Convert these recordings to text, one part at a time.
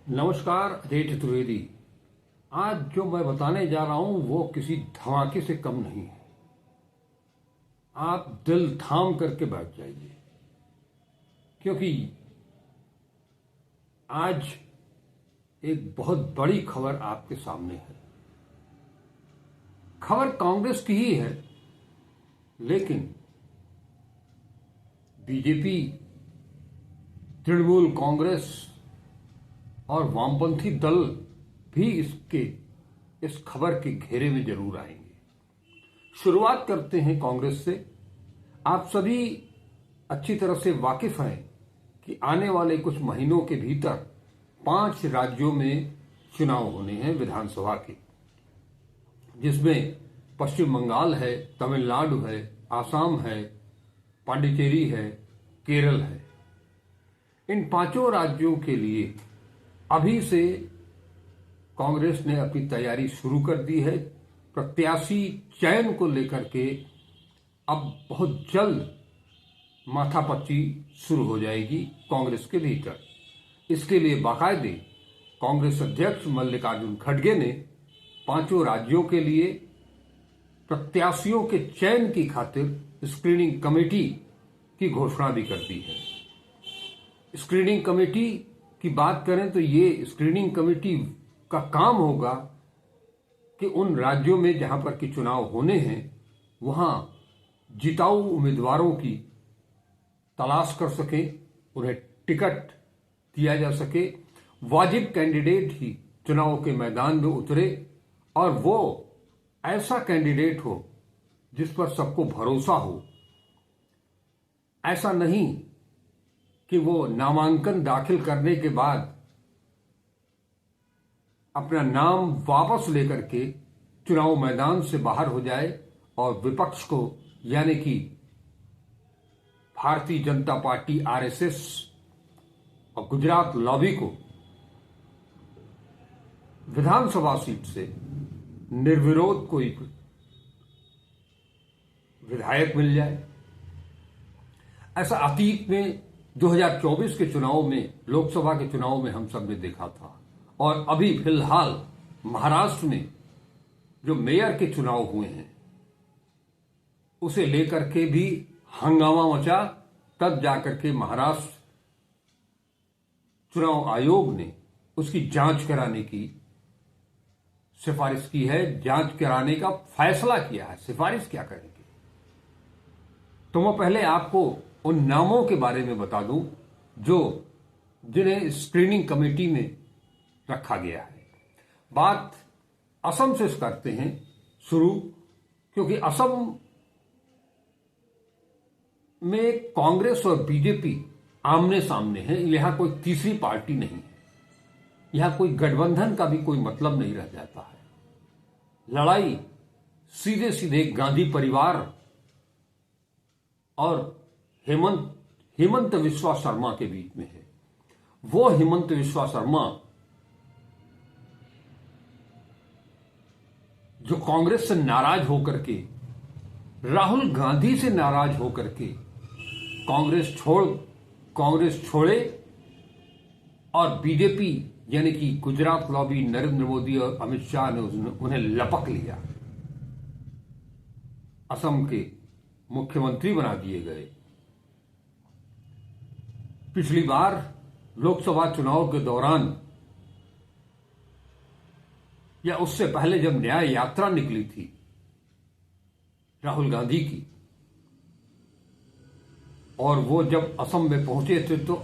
नमस्कार, अजय चतुर्वेदी। आज जो मैं बताने जा रहा हूं वो किसी धमाके से कम नहीं है। आप दिल थाम करके बैठ जाइए, क्योंकि आज एक बहुत बड़ी खबर आपके सामने है। खबर कांग्रेस की ही है, लेकिन बीजेपी, तृणमूल कांग्रेस और वामपंथी दल भी इस खबर के घेरे में जरूर आएंगे। शुरुआत करते हैं कांग्रेस से। आप सभी अच्छी तरह से वाकिफ हैं कि आने वाले कुछ महीनों के भीतर 5 राज्यों में चुनाव होने हैं विधानसभा के, जिसमें पश्चिम बंगाल है, तमिलनाडु है, आसाम है, पांडिचेरी है, केरल है। इन 5 राज्यों के लिए अभी से कांग्रेस ने अपनी तैयारी शुरू कर दी है। प्रत्याशी चयन को लेकर के अब बहुत जल्द माथापच्ची शुरू हो जाएगी कांग्रेस के भीतर। इसके लिए बाकायदे कांग्रेस अध्यक्ष मल्लिकार्जुन खड़गे ने 5 राज्यों के लिए प्रत्याशियों के चयन की खातिर स्क्रीनिंग कमेटी की घोषणा भी कर दी है। स्क्रीनिंग कमेटी की बात करें तो ये स्क्रीनिंग कमेटी का काम होगा कि उन राज्यों में जहां पर कि चुनाव होने हैं वहां जिताऊ उम्मीदवारों की तलाश कर सके, उन्हें टिकट दिया जा सके, वाजिब कैंडिडेट ही चुनाव के मैदान में उतरे और वो ऐसा कैंडिडेट हो जिस पर सबको भरोसा हो। ऐसा नहीं कि वो नामांकन दाखिल करने के बाद अपना नाम वापस लेकर के चुनाव मैदान से बाहर हो जाए और विपक्ष को, यानी कि भारतीय जनता पार्टी आरएसएस और गुजरात लॉबी को विधानसभा सीट से निर्विरोध कोई विधायक मिल जाए। ऐसा अतीत में 2024 के चुनाव में, लोकसभा के चुनाव में हम सब ने देखा था। और अभी फिलहाल महाराष्ट्र में जो मेयर के चुनाव हुए हैं उसे लेकर के भी हंगामा मचा। तब जाकर के महाराष्ट्र चुनाव आयोग ने उसकी जांच कराने की सिफारिश की है, जांच कराने का फैसला किया है। सिफारिश क्या करेंगे तो मैं पहले आपको उन नामों के बारे में बता दूं जिन्हें स्क्रीनिंग कमेटी में रखा गया है। बात असम से करते हैं शुरू, क्योंकि असम में कांग्रेस और बीजेपी आमने सामने है। यहां कोई तीसरी पार्टी नहीं है, यहां कोई गठबंधन का भी कोई मतलब नहीं रह जाता है। लड़ाई सीधे सीधे गांधी परिवार और हेमंत विश्वा शर्मा के बीच में है। वो हेमंत विश्वा शर्मा जो कांग्रेस से नाराज होकर के, राहुल गांधी से नाराज होकर के कांग्रेस छोड़े और बीजेपी यानी कि गुजरात लॉबी, नरेंद्र मोदी और अमित शाह ने उन्हें लपक लिया, असम के मुख्यमंत्री बना दिए गए। पिछली बार लोकसभा चुनाव के दौरान या उससे पहले जब न्याय यात्रा निकली थी राहुल गांधी की, और वो जब असम में पहुंचे थे तो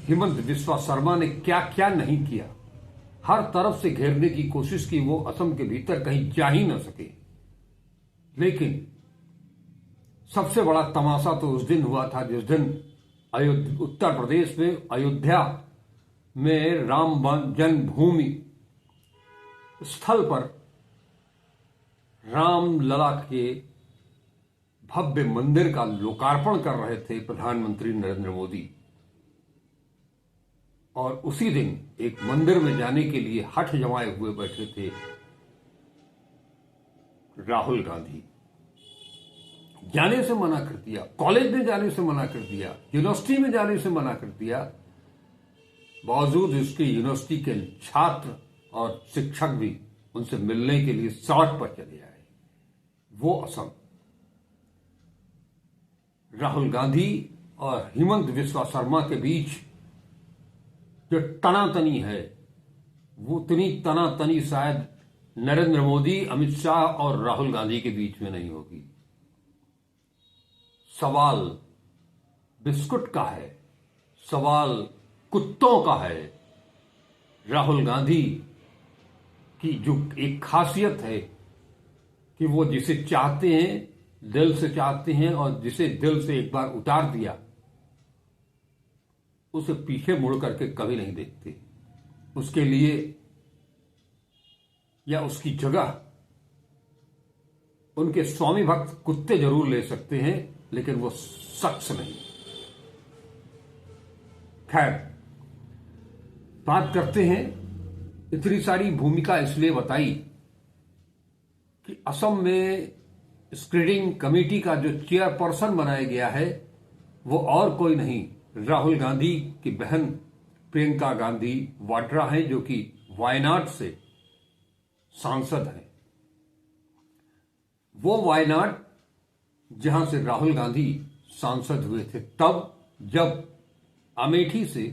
हेमंत विश्वा शर्मा ने क्या क्या नहीं किया। हर तरफ से घेरने की कोशिश की, वो असम के भीतर कहीं जा ही न सके। लेकिन सबसे बड़ा तमाशा तो उस दिन हुआ था जिस दिन उत्तर प्रदेश में अयोध्या में राम जन्मभूमि स्थल पर रामलला के भव्य मंदिर का लोकार्पण कर रहे थे प्रधानमंत्री नरेंद्र मोदी। और उसी दिन एक मंदिर में जाने के लिए हठ जमाए हुए बैठे थे राहुल गांधी। जाने से मना कर दिया, कॉलेज में जाने से मना कर दिया, यूनिवर्सिटी में जाने से मना कर दिया। बावजूद उसकी यूनिवर्सिटी के छात्र और शिक्षक भी उनसे मिलने के लिए सड़क पर चले आए। वो असम राहुल गांधी और हेमंत बिस्वा शर्मा के बीच जो तनातनी है, वो उतनी तनातनी शायद नरेंद्र मोदी, अमित शाह और राहुल गांधी के बीच में नहीं होगी। सवाल बिस्कुट का है, सवाल कुत्तों का है। राहुल गांधी की जो एक खासियत है कि वो जिसे चाहते हैं, दिल से चाहते हैं, और जिसे दिल से एक बार उतार दिया उसे पीछे मुड़ करके कभी नहीं देखते। उसके लिए या उसकी जगह उनके स्वामी भक्त कुत्ते जरूर ले सकते हैं, लेकिन वो शख्स नहीं। खैर, बात करते हैं। इतनी सारी भूमिका इसलिए बताई कि असम में स्क्रीनिंग कमेटी का जो चेयरपर्सन बनाया गया है वो और कोई नहीं, राहुल गांधी की बहन प्रियंका गांधी वाड्रा हैं, जो कि वायनाड से सांसद हैं। वो वायनाड जहां से राहुल गांधी सांसद हुए थे, तब जब अमेठी से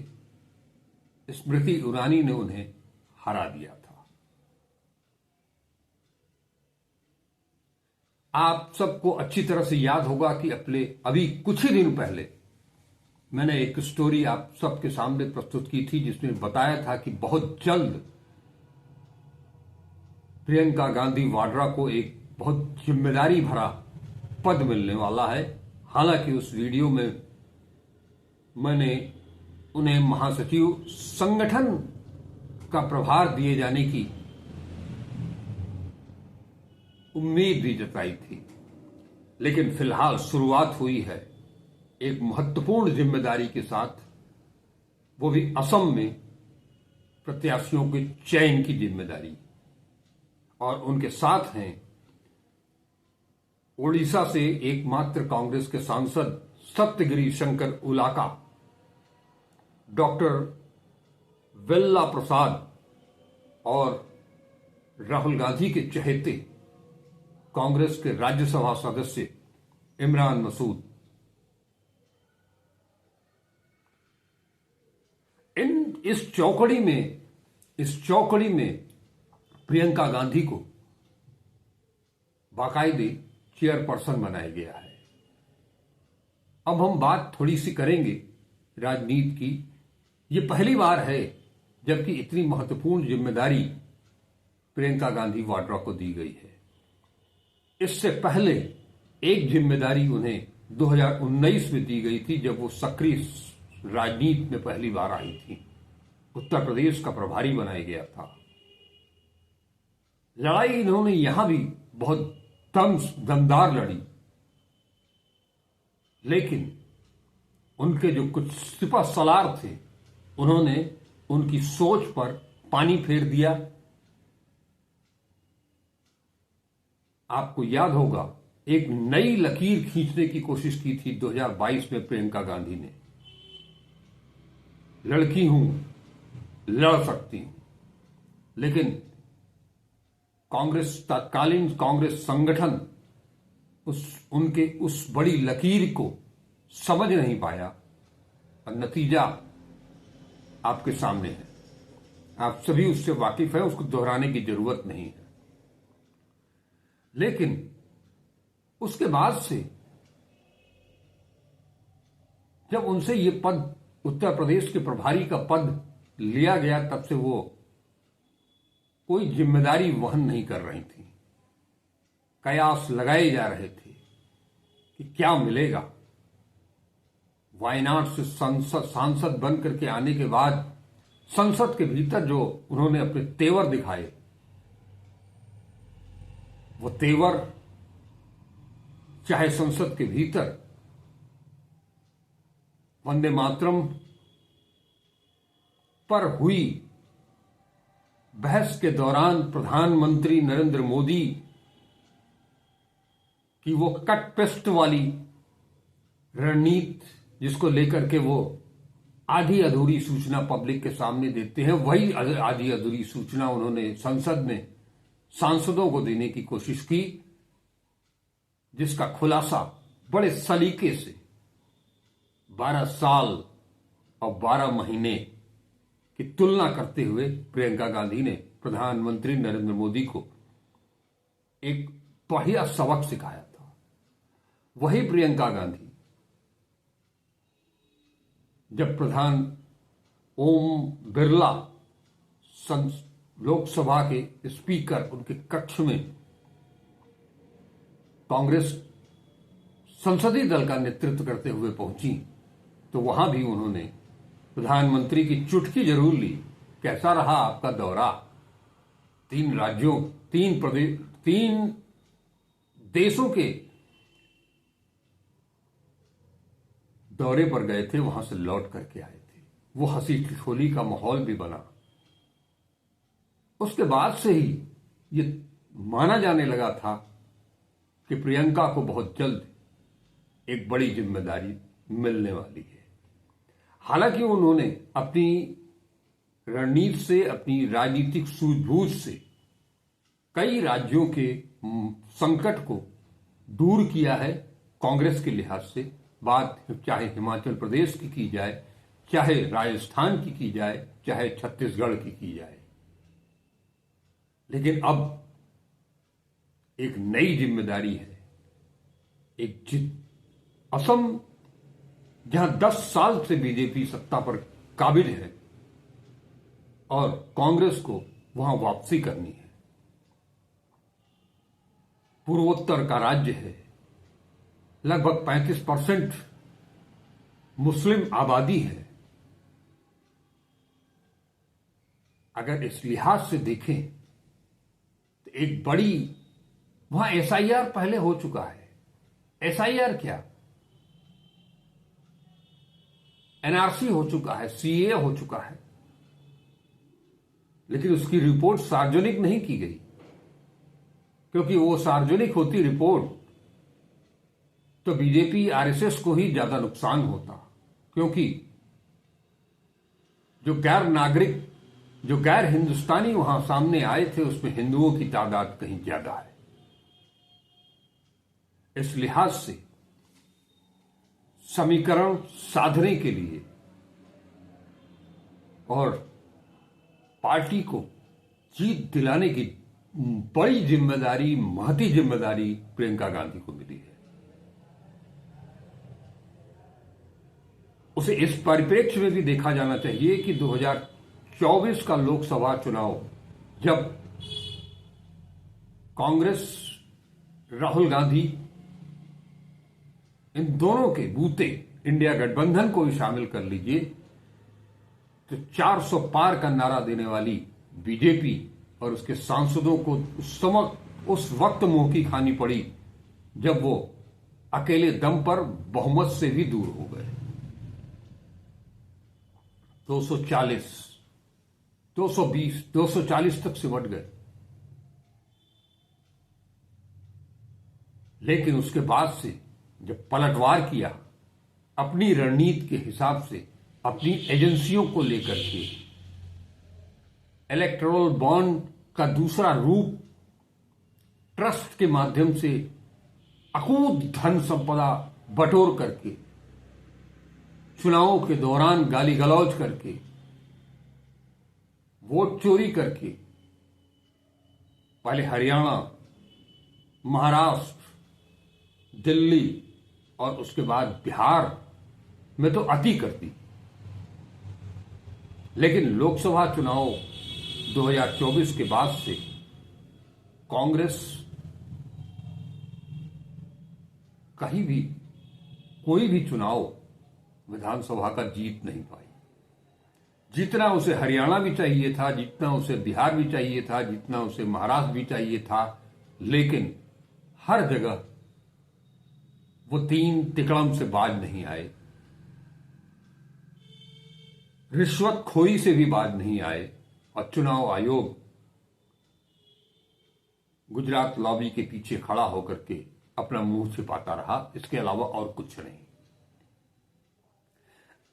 स्मृति ईरानी ने उन्हें हरा दिया था। आप सबको अच्छी तरह से याद होगा कि अभी कुछ ही दिन पहले मैंने एक स्टोरी आप सबके सामने प्रस्तुत की थी, जिसमें बताया था कि बहुत जल्द प्रियंका गांधी वाड्रा को एक बहुत जिम्मेदारी भरा पद मिलने वाला है। हालांकि उस वीडियो में मैंने उन्हें महासचिव संगठन का प्रभार दिए जाने की उम्मीद भी जताई थी, लेकिन फिलहाल शुरुआत हुई है एक महत्वपूर्ण जिम्मेदारी के साथ, वो भी असम में प्रत्याशियों के चयन की जिम्मेदारी। और उनके साथ हैं ओडिशा से एकमात्र कांग्रेस के सांसद सत्यगिरी शंकर उलाका, डॉक्टर वेल्ला प्रसाद और राहुल गांधी के चहेते कांग्रेस के राज्यसभा सदस्य इमरान मसूद। इस चौकड़ी में प्रियंका गांधी को बाकायदे चेयरपर्सन बनाया गया है। अब हम बात थोड़ी सी करेंगे राजनीति की। ये पहली बार है जबकि इतनी महत्वपूर्ण जिम्मेदारी प्रियंका गांधी वाड्रा को दी गई है। इससे पहले एक जिम्मेदारी उन्हें 2019 में दी गई थी, जब वो सक्रिय राजनीति में पहली बार आई थी। उत्तर प्रदेश का प्रभारी बनाया गया था। लड़ाई इन्होंने यहां भी बहुत दमदार लड़ी, लेकिन उनके जो कुछ सिपह सलार थे, उन्होंने उनकी सोच पर पानी फेर दिया। आपको याद होगा, एक नई लकीर खींचने की कोशिश की थी 2022 में प्रियंका गांधी ने। लड़की हूं, लड़ सकती हूं, लेकिन तत्कालीन कांग्रेस संगठन उनके उस बड़ी लकीर को समझ नहीं पाया, और नतीजा आपके सामने है। आप सभी उससे वाकिफ हैं, उसको दोहराने की जरूरत नहीं है। लेकिन उसके बाद से जब उनसे ये पद, उत्तर प्रदेश के प्रभारी का पद लिया गया, तब से वो कोई जिम्मेदारी वहन नहीं कर रही थी। कयास लगाए जा रहे थे कि क्या मिलेगा। वायनाड से सांसद बन करके आने के बाद संसद के भीतर जो उन्होंने अपने तेवर दिखाए, वो तेवर चाहे संसद के भीतर वंदे मातरम पर हुई बहस के दौरान प्रधानमंत्री नरेंद्र मोदी की वो कट पेस्ट वाली रणनीति, जिसको लेकर के वो आधी अधूरी सूचना पब्लिक के सामने देते हैं, वही आधी अधूरी सूचना उन्होंने संसद में सांसदों को देने की कोशिश की, जिसका खुलासा बड़े सलीके से 12 साल और 12 महीने की तुलना करते हुए प्रियंका गांधी ने प्रधानमंत्री नरेंद्र मोदी को एक बढ़िया सबक सिखाया था। वही प्रियंका गांधी जब प्रधान ओम बिरला लोकसभा के स्पीकर उनके कक्ष में कांग्रेस संसदीय दल का नेतृत्व करते हुए पहुंची, तो वहां भी उन्होंने प्रधानमंत्री की चुटकी जरूर ली। कैसा रहा आपका दौरा? 3 राज्यों, 3 देशों के दौरे पर गए थे, वहां से लौट करके आए थे। वो हंसी ठिठोली का माहौल भी बना। उसके बाद से ही ये माना जाने लगा था कि प्रियंका को बहुत जल्द एक बड़ी जिम्मेदारी मिलने वाली है। हालांकि उन्होंने अपनी रणनीति से, अपनी राजनीतिक सूझबूझ से कई राज्यों के संकट को दूर किया है कांग्रेस के लिहाज से। बात चाहे हिमाचल प्रदेश की जाए, चाहे राजस्थान की जाए, चाहे छत्तीसगढ़ की जाए। लेकिन अब एक नई जिम्मेदारी है। असम, जहां 10 साल से बीजेपी सत्ता पर काबिज है और कांग्रेस को वहां वापसी करनी है। पूर्वोत्तर का राज्य है, लगभग 35% मुस्लिम आबादी है। अगर इस लिहाज से देखें तो एक बड़ी, वहां एसआईआर पहले हो चुका है। एसआईआर क्या, एनआरसी हो चुका है, सीए हो चुका है, लेकिन उसकी रिपोर्ट सार्वजनिक नहीं की गई, क्योंकि वो सार्वजनिक होती रिपोर्ट तो बीजेपी आरएसएस को ही ज्यादा नुकसान होता, क्योंकि जो गैर नागरिक, जो गैर हिंदुस्तानी वहां सामने आए थे, उसमें हिंदुओं की तादाद कहीं ज्यादा है। इस लिहाज से समीकरण साधने के लिए और पार्टी को जीत दिलाने की बड़ी जिम्मेदारी, महती जिम्मेदारी प्रियंका गांधी को मिली है। उसे इस परिप्रेक्ष्य में भी देखा जाना चाहिए कि 2024 का लोकसभा चुनाव, जब कांग्रेस, राहुल गांधी, इन दोनों के बूते, इंडिया गठबंधन को भी शामिल कर लीजिए, तो 400 पार का नारा देने वाली बीजेपी और उसके सांसदों को उस वक्त मुंह की खानी पड़ी जब वो अकेले दम पर बहुमत से भी दूर हो गए। 240, 220, 240 तक सिमट गए। लेकिन उसके बाद से जब पलटवार किया अपनी रणनीति के हिसाब से, अपनी एजेंसियों को लेकर के, इलेक्टोरल बॉन्ड का दूसरा रूप, ट्रस्ट के माध्यम से अकूत धन संपदा बटोर करके, चुनावों के दौरान गाली गलौज करके, वोट चोरी करके, पहले हरियाणा, महाराष्ट्र, दिल्ली और उसके बाद बिहार में तो अति करती। लेकिन लोकसभा चुनाव 2024 के बाद से कांग्रेस कहीं भी कोई भी चुनाव विधानसभा का जीत नहीं पाई। जितना उसे हरियाणा भी चाहिए था, जितना उसे बिहार भी चाहिए था, जितना उसे महाराष्ट्र भी चाहिए था, लेकिन हर जगह वो 3 तिकड़म से बाज नहीं आए, रिश्वतखोरी से भी बाज नहीं आए, और चुनाव आयोग गुजरात लॉबी के पीछे खड़ा होकर के अपना मुंह छिपाता रहा। इसके अलावा और कुछ नहीं।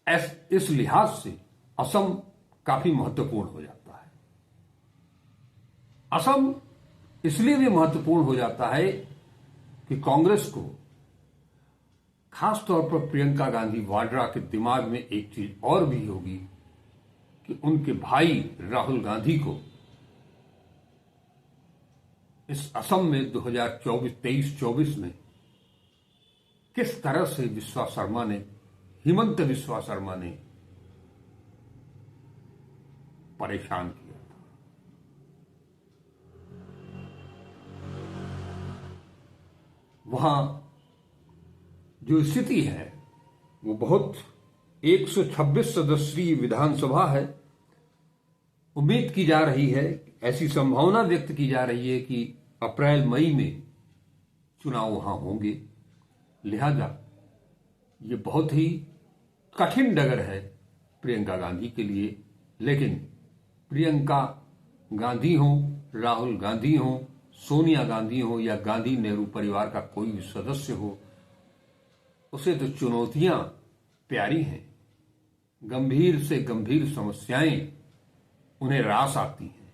इस लिहाज से असम काफी महत्वपूर्ण हो जाता है। असम इसलिए भी महत्वपूर्ण हो जाता है कि कांग्रेस को, खास तौर पर प्रियंका गांधी वाड्रा के दिमाग में एक चीज और भी होगी कि उनके भाई राहुल गांधी को इस असम में 2023-24 में किस तरह से हिमंत बिस्वा शर्मा ने परेशान किया था। वहां जो स्थिति है वो बहुत 126 सदस्यीय विधानसभा है। उम्मीद की जा रही है, ऐसी संभावना व्यक्त की जा रही है कि अप्रैल मई में चुनाव वहां होंगे। लिहाजा ये बहुत ही कठिन डगर है प्रियंका गांधी के लिए। लेकिन प्रियंका गांधी हो, राहुल गांधी हो, सोनिया गांधी हो या गांधी नेहरू परिवार का कोई भी सदस्य हो, उसे तो चुनौतियां प्यारी हैं। गंभीर से गंभीर समस्याएं उन्हें रास आती हैं।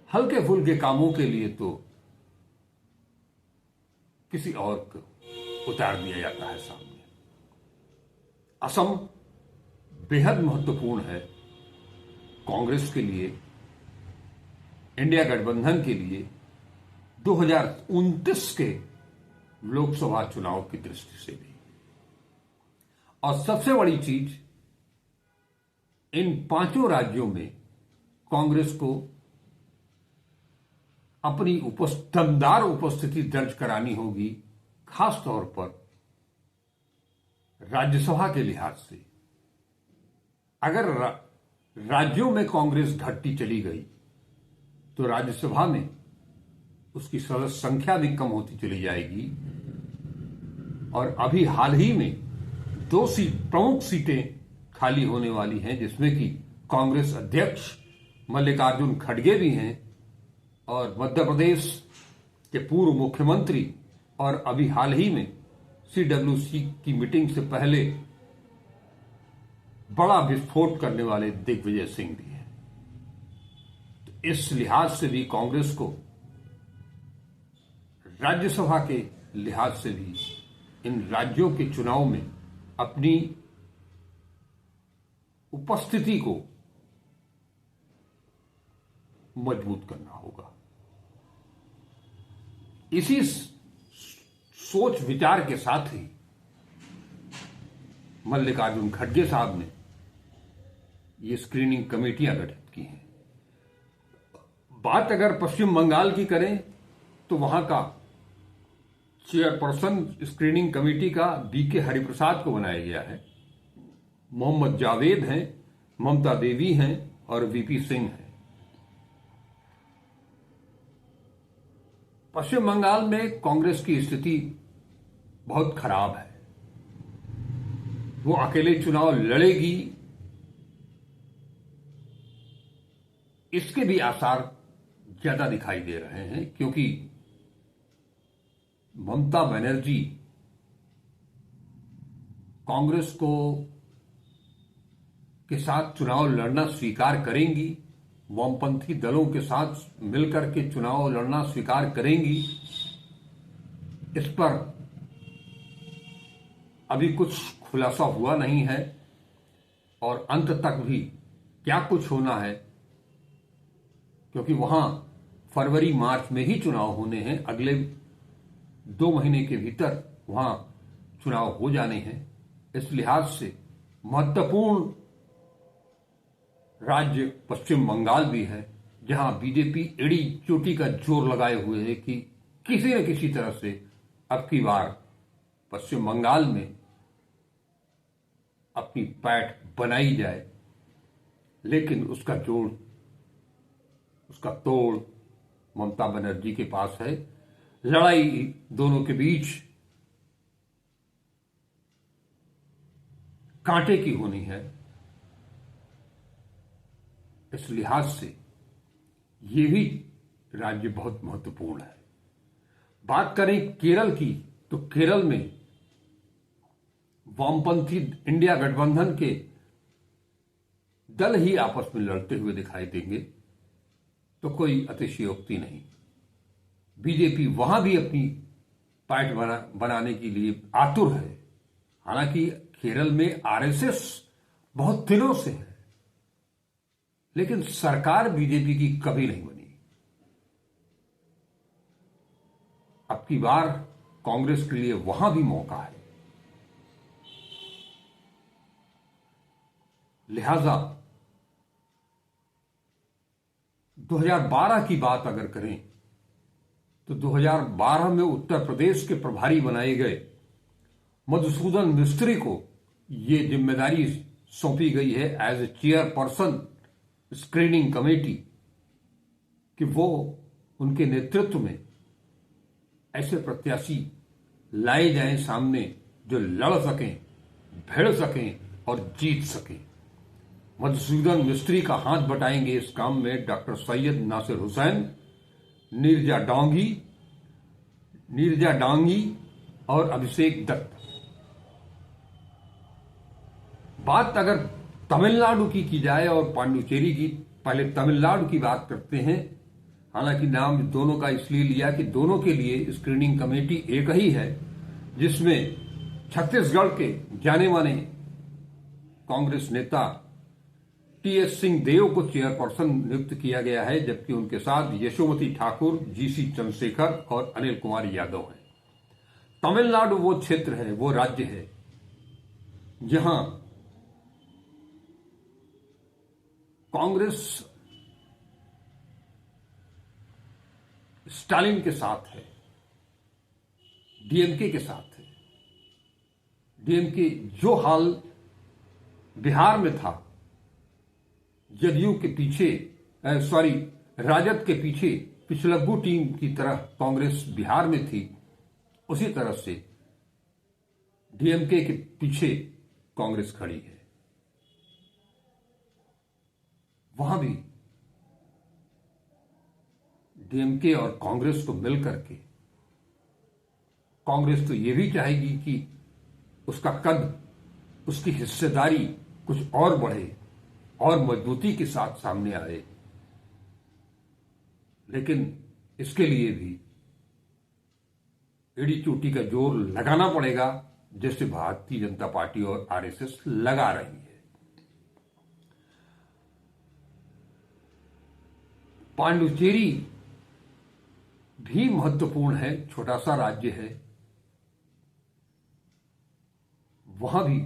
हल्के फुल्के कामों के लिए तो किसी और को उतार दिया जाता है सामने। असम बेहद महत्वपूर्ण है कांग्रेस के लिए, इंडिया गठबंधन के लिए 2029 के लोकसभा चुनाव की दृष्टि से भी। और सबसे बड़ी चीज, इन 5 राज्यों में कांग्रेस को अपनी दमदार उपस्थिति दर्ज करानी होगी, खास तौर पर राज्यसभा के लिहाज से। अगर राज्यों में कांग्रेस घटती चली गई तो राज्यसभा में उसकी सदस्य संख्या भी कम होती चली जाएगी। और अभी हाल ही में 2 प्रमुख सीटें खाली होने वाली हैं, जिसमें कि कांग्रेस अध्यक्ष मल्लिकार्जुन खड़गे भी हैं और मध्य प्रदेश के पूर्व मुख्यमंत्री और अभी हाल ही में CWC की मीटिंग से पहले बड़ा विस्फोट करने वाले दिग्विजय सिंह भी हैं। तो इस लिहाज से भी कांग्रेस को, राज्यसभा के लिहाज से भी, इन राज्यों के चुनाव में अपनी उपस्थिति को मजबूत करना होगा। इसी सोच विचार के साथ ही मल्लिकार्जुन खड़गे साहब ने ये स्क्रीनिंग कमेटियां गठित की हैं। बात अगर पश्चिम बंगाल की करें तो वहां का चेयरपर्सन स्क्रीनिंग कमेटी का BK हरिप्रसाद को बनाया गया है। मोहम्मद जावेद हैं, ममता देवी हैं और VP सिंह हैं। पश्चिम बंगाल में कांग्रेस की स्थिति बहुत खराब है। वो अकेले चुनाव लड़ेगी, इसके भी आसार ज्यादा दिखाई दे रहे हैं, क्योंकि ममता बनर्जी कांग्रेस के साथ चुनाव लड़ना स्वीकार करेंगी, वामपंथी दलों के साथ मिलकर के चुनाव लड़ना स्वीकार करेंगी। इस पर अभी कुछ खुलासा हुआ नहीं है और अंत तक भी क्या कुछ होना है, क्योंकि वहां फरवरी मार्च में ही चुनाव होने हैं। अगले 2 महीने के भीतर वहां चुनाव हो जाने हैं। इस लिहाज से महत्वपूर्ण राज्य पश्चिम बंगाल भी है, जहां बीजेपी एड़ी चोटी का जोर लगाए हुए है कि किसी न किसी तरह से अब की बार पश्चिम बंगाल में अपनी पैठ बनाई जाए। लेकिन उसका जोड़, उसका तोड़ ममता बनर्जी के पास है। लड़ाई दोनों के बीच कांटे की होनी है। इस लिहाज से ये भी राज्य बहुत महत्वपूर्ण है। बात करें केरल की, तो केरल में वामपंथी इंडिया गठबंधन के दल ही आपस में लड़ते हुए दिखाई देंगे तो कोई अतिशयोक्ति नहीं। बीजेपी वहां भी अपनी पार्ट बनाने के लिए आतुर है। हालांकि केरल में आरएसएस बहुत दिनों से है, लेकिन सरकार बीजेपी की कभी नहीं बनी। अब की बार कांग्रेस के लिए वहां भी मौका है। लिहाजा 2012 की बात अगर करें तो 2012 में उत्तर प्रदेश के प्रभारी बनाए गए मधुसूदन मिस्त्री को यह जिम्मेदारी सौंपी गई है as a chairperson screening committee कि वो उनके नेतृत्व में ऐसे प्रत्याशी लाए जाएं सामने जो लड़ सकें, भिड़ सकें और जीत सकें। मधुसूदन मिस्त्री का हाथ बटाएंगे इस काम में डॉक्टर सैयद नासिर हुसैन, नीरजा डांगी और अभिषेक दत्त। बात अगर तमिलनाडु की जाए और पांडुचेरी की, पहले तमिलनाडु की बात करते हैं। हालांकि नाम दोनों का इसलिए लिया कि दोनों के लिए स्क्रीनिंग कमेटी एक ही है, जिसमें छत्तीसगढ़ के जाने माने कांग्रेस नेता टीएस सिंह देव को चेयरपर्सन नियुक्त किया गया है, जबकि उनके साथ यशोमती ठाकुर, जीसी चंद्रशेखर और अनिल कुमार यादव हैं। तमिलनाडु वो क्षेत्र है, वो राज्य है जहां कांग्रेस स्टालिन के साथ है, डीएमके के साथ है। डीएमके जो हाल बिहार में था, जदयू के पीछे राजद के पीछे पिछलग्गू टीम की तरह कांग्रेस बिहार में थी, उसी तरह से डीएमके के पीछे कांग्रेस खड़ी है। वहां भी डीएमके और कांग्रेस को मिलकर के कांग्रेस तो ये भी चाहेगी कि उसका कद, उसकी हिस्सेदारी कुछ और बढ़े और मजबूती के साथ सामने आए, लेकिन इसके लिए भी एड़ी चोटी का जोर लगाना पड़ेगा, जैसे भारतीय जनता पार्टी और आरएसएस लगा रही है। पांडुचेरी भी महत्वपूर्ण है, छोटा सा राज्य है। वहां भी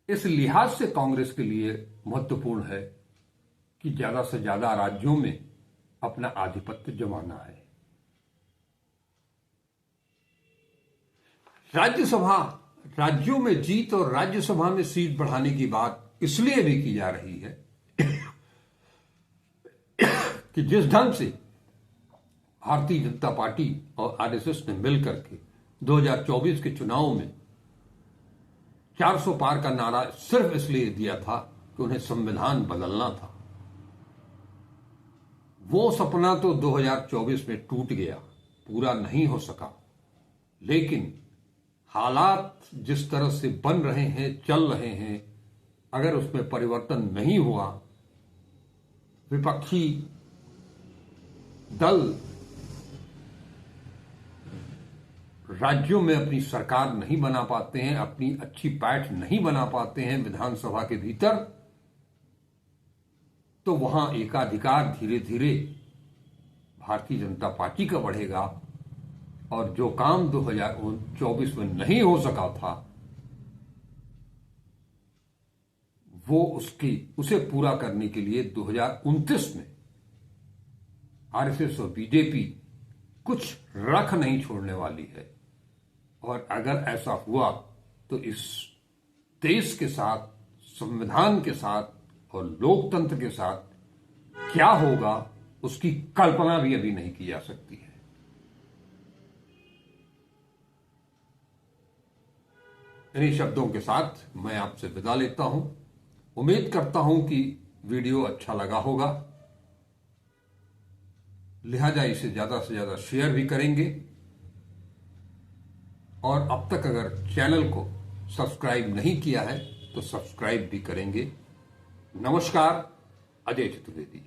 इस लिहाज से कांग्रेस के लिए महत्वपूर्ण है कि ज्यादा से ज्यादा राज्यों में अपना आधिपत्य जमाना है। राज्यसभा, राज्यों में जीत और राज्यसभा में सीट बढ़ाने की बात इसलिए भी की जा रही है कि जिस ढंग से भारतीय जनता पार्टी और आरएसएस ने मिलकर के 2024 के चुनाव में 400 पार का नारा सिर्फ इसलिए दिया था कि उन्हें संविधान बदलना था। वो सपना तो 2024 में टूट गया, पूरा नहीं हो सका। लेकिन हालात जिस तरह से बन रहे हैं, चल रहे हैं, अगर उसमें परिवर्तन नहीं हुआ, विपक्षी दल राज्यों में अपनी सरकार नहीं बना पाते हैं, अपनी अच्छी पैठ नहीं बना पाते हैं विधानसभा के भीतर, तो वहां एकाधिकार धीरे धीरे भारतीय जनता पार्टी का बढ़ेगा और जो काम 2024 में नहीं हो सका था, वो उसे पूरा करने के लिए 2029 में आरएसएस और बीजेपी कुछ रख नहीं छोड़ने वाली है। और अगर ऐसा हुआ तो इस देश के साथ, संविधान के साथ और लोकतंत्र के साथ क्या होगा, उसकी कल्पना भी अभी नहीं की जा सकती है। इन्हीं शब्दों के साथ मैं आपसे विदा लेता हूं। उम्मीद करता हूं कि वीडियो अच्छा लगा होगा, लिहाजा इसे ज्यादा से ज्यादा शेयर भी करेंगे। और अब तक अगर चैनल को सब्सक्राइब नहीं किया है तो सब्सक्राइब भी करेंगे। नमस्कार, अजय चतुर्वेदी।